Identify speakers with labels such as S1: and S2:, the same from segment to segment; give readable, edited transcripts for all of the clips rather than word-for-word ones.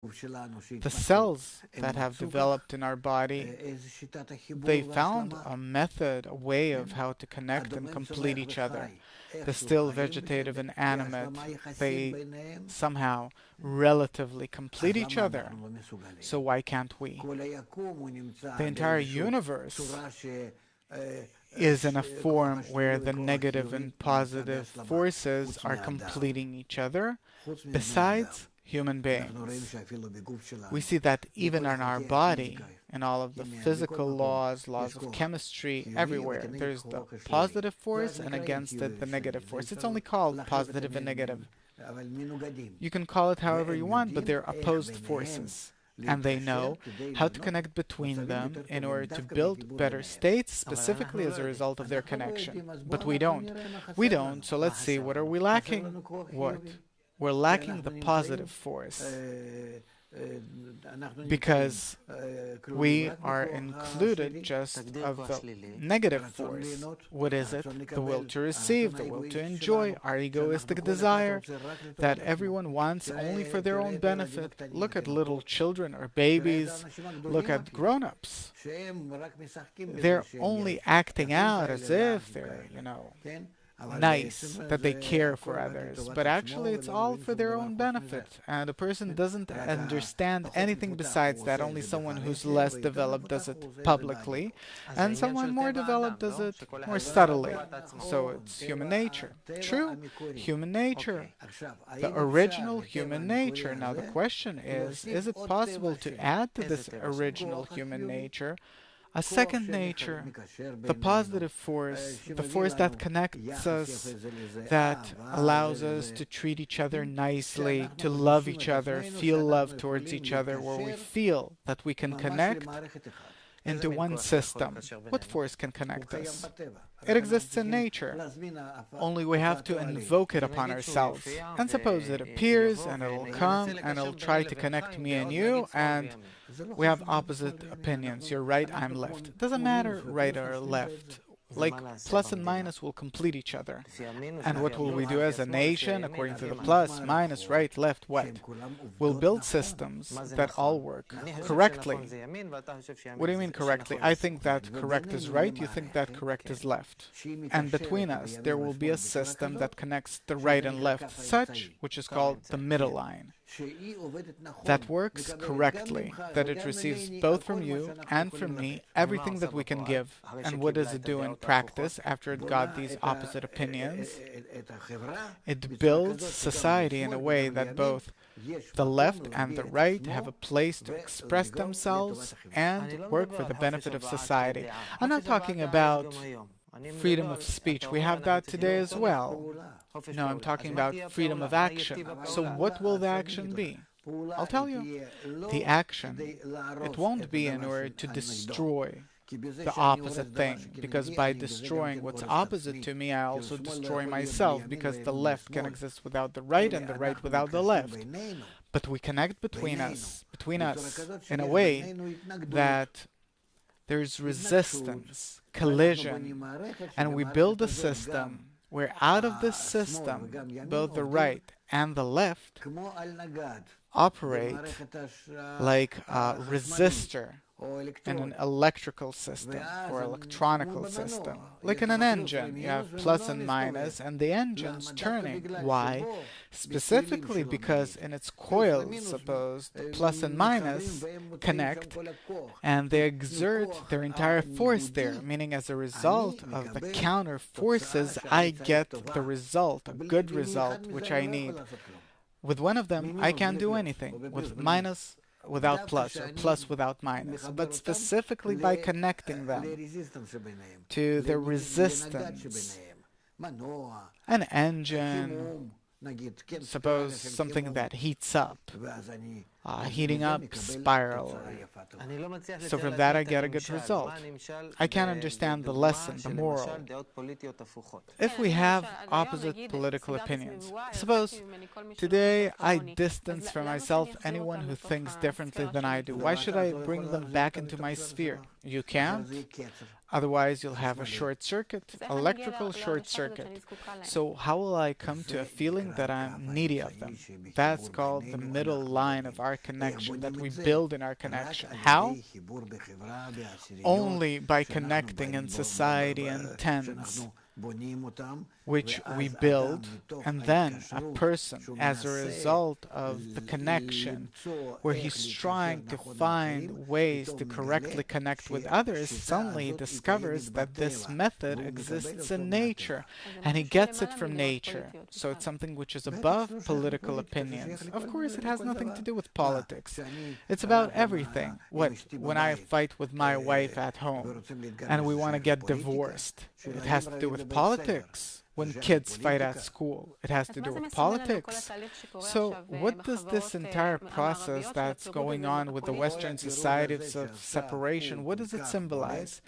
S1: The cells that have developed in our body, they found a method, a way of how to connect and complete each other. The still vegetative and animate, they somehow relatively complete each other. So why can't we? The entire universe is in a form where the negative and positive forces are completing each other, besides human beings. We see that even in our body, in all of the physical laws, laws of chemistry, everywhere, there's the positive force and against it the negative force. It's only called positive and negative. You can call it however you want, but they're opposed forces. And they know how to connect between them in order to build better states, specifically as a result of their connection. But we don't. We don't, so let's see, what are we lacking? What? We're lacking the positive force because we are included just of the negative force. What is it? The will to receive, the will to enjoy, our egoistic desire that everyone wants only for their own benefit. Look at little children or babies. Look at grown-ups. They're only acting out as if they're, nice, that they care for others, but actually it's all for their own benefit, and a person doesn't understand anything besides that. Only someone who's less developed does it publicly, and someone more developed does it more subtly. So it's human nature. True, human nature, the original human nature. Now the question is it possible to add to this original human nature a second nature, the positive force, the force that connects us, that allows us to treat each other nicely, to love each other, feel love towards each other, where we feel that we can connect into one system. What force can connect us? It exists in nature. Only we have to invoke it upon ourselves. And suppose it appears, and it'll come, and it'll try to connect me and you, and we have opposite opinions. You're right, I'm left. It doesn't matter right or left. Like plus and minus will complete each other. And what will we do as a nation according to the plus, minus, right, left, what? We'll build systems that all work correctly. What do you mean correctly? I think that correct is right, you think that correct is left. And between us there will be a system that connects the right and left, such which is called the middle line. That works correctly, that it receives both from you and from me everything that we can give. And what does it do in practice after it got these opposite opinions? It builds society in a way that both the left and the right have a place to express themselves and work for the benefit of society. I'm not talking about freedom of speech. We have that today as well. No, I'm talking about freedom of action. So what will the action be? I'll tell you. The action, it won't be in order to destroy the opposite thing, because by destroying what's opposite to me, I also destroy myself, because the left can exist without the right and the right without the left. But we connect between us, in a way that there's resistance, collision, and we build a system where out of this system, both the right and the left operate like a resistor in an electrical system or electronical system. Like in an engine, you have plus and minus, and the engine's turning. Why? Specifically because in its coils, suppose, the plus and minus connect, and they exert their entire force there, meaning as a result of the counter forces, I get the result, a good result, which I need. With one of them, I can't do anything. With minus, without plus, or plus without minus, but specifically by connecting them to the resistance. An engine, suppose something that heats up, heating up spiral. So from that I get a good result. I can't understand the lesson, the moral. If we have opposite political opinions, suppose today I distance from myself anyone who thinks differently than I do. Why should I bring them back into my sphere? You can't? Otherwise, you'll have a short circuit, electrical short circuit. So how will I come to a feeling that I'm needy of them? That's called the middle line of our connection, that we build in our connection. How? Only by connecting in society and tens, which we build, and then a person, as a result of the connection, where he's trying to find ways to correctly connect with others, suddenly he discovers that this method exists in nature, and he gets it from nature. So it's something which is above political opinions. Of course, it has nothing to do with politics. It's about everything. When I fight with my wife at home, and we want to get divorced, it has to do with politics. When kids fight at school, it has to do with politics. So what does this entire process that's going on with the Western societies of separation, what does it symbolize?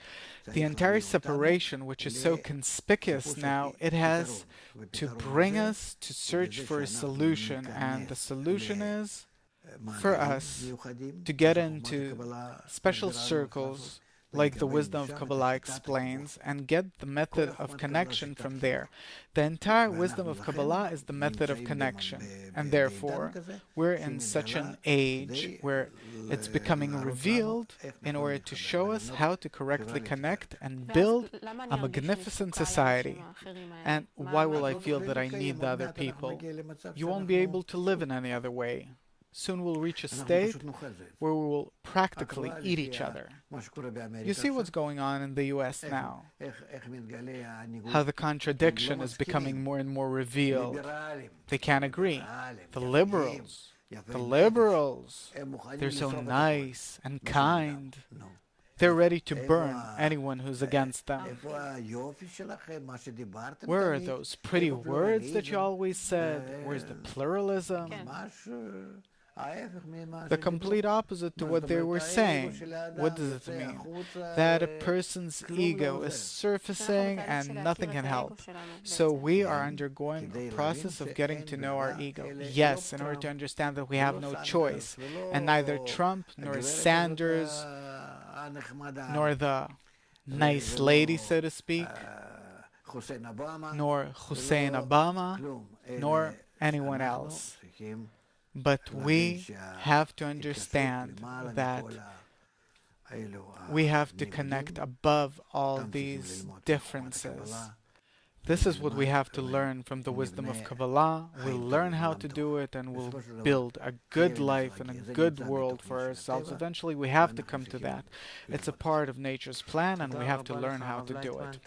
S1: The entire separation, which is so conspicuous now, it has to bring us to search for a solution, and the solution is for us to get into special circles, like the wisdom of Kabbalah explains, and get the method of connection from there. The entire wisdom of Kabbalah is the method of connection, and therefore we're in such an age where it's becoming revealed in order to show us how to correctly connect and build a magnificent society. And why will I feel that I need the other people? You won't be able to live in any other way. Soon we'll reach a state where we will practically eat each other. You see what's going on in the US now, how the contradiction is becoming more and more revealed. They can't agree. The liberals, they're so nice and kind. They're ready to burn anyone who's against them. Where are those pretty words that you always said? Where's the pluralism? The complete opposite to what they were saying. What does it mean? That a person's ego is surfacing and nothing can help. So we are undergoing a process of getting to know our ego. Yes, in order to understand that we have no choice. And neither Trump, nor Sanders, nor the nice lady, so to speak, nor Hussein Obama, nor anyone else. But we have to understand that we have to connect above all these differences. This is what we have to learn from the wisdom of Kabbalah. We'll learn how to do it, and we'll build a good life and a good world for ourselves. Eventually, we have to come to that. It's a part of nature's plan, and we have to learn how to do it.